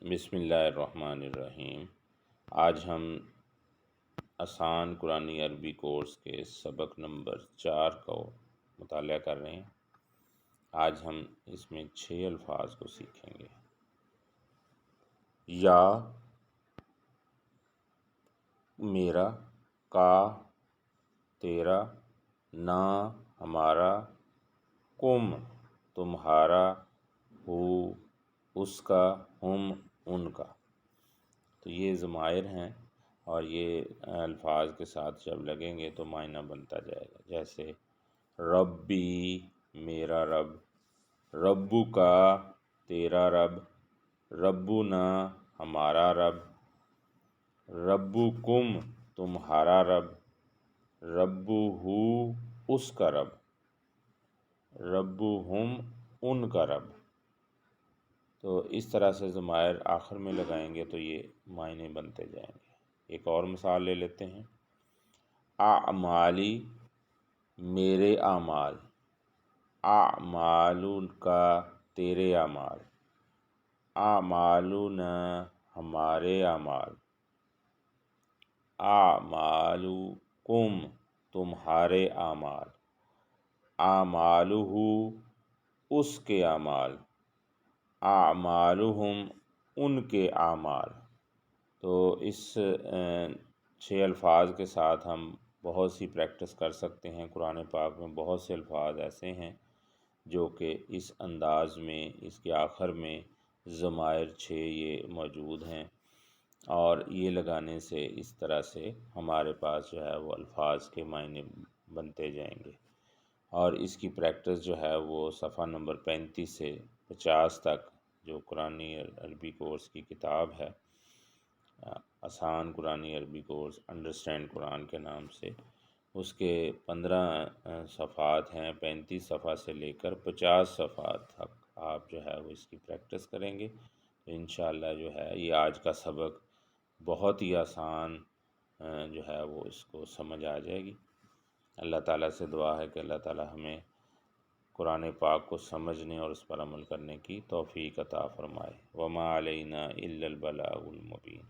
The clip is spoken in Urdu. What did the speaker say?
بسم اللہ الرحمن الرحیم۔ آج ہم آسان قرآنی عربی کورس کے سبق نمبر 4 کا مطالعہ کر رہے ہیں۔ آج ہم اس میں 6 الفاظ کو سیکھیں گے۔ یا میرا، کا تیرا، نا ہمارا، کم تمہارا، ہو اس کا، ہم ان کا۔ تو یہ ضمائر ہیں اور یہ الفاظ کے ساتھ جب لگیں گے تو معنی بنتا جائے گا۔ جیسے ربی میرا رب، ربو کا تیرا رب، ربنا ہمارا رب، ربکم تمہارا رب، ربہ اس کا رب، ربہم ان کا رب۔ تو اس طرح سے ضمائر آخر میں لگائیں گے تو یہ معنی بنتے جائیں گے۔ ایک اور مثال لے لیتے ہیں۔ اعمالی میرے اعمال، اعمال کا تیرے اعمال، اعمالنا ہمارے اعمال، اعمالکم تمہارے اعمال، اعمالہ اس کے اعمال، اعمالہم ان کے اعمال۔ تو اس 6 الفاظ کے ساتھ ہم بہت سی پریکٹس کر سکتے ہیں۔ قرآن پاک میں بہت سے الفاظ ایسے ہیں جو کہ اس انداز میں اس کے آخر میں ضمائر 6 یہ موجود ہیں، اور یہ لگانے سے اس طرح سے ہمارے پاس جو ہے وہ الفاظ کے معنی بنتے جائیں گے۔ اور اس کی پریکٹس جو ہے وہ صفحہ نمبر 35 سے 50 تک جو قرآنی عربی کورس کی کتاب ہے، آسان قرآنی عربی کورس انڈرسٹینڈ قرآن کے نام سے، اس کے 15 صفحات ہیں۔ 35 صفحہ سے لے کر 50 صفحات تک آپ جو ہے وہ اس کی پریکٹس کریں گے تو انشاءاللہ جو ہے یہ آج کا سبق بہت ہی آسان جو ہے وہ اس کو سمجھ آ جائے گی۔ اللہ تعالیٰ سے دعا ہے کہ اللہ تعالیٰ ہمیں قرآن پاک کو سمجھنے اور اس پر عمل کرنے کی توفیق عطا فرمائے۔ وما علینا الا البلاغ المبین۔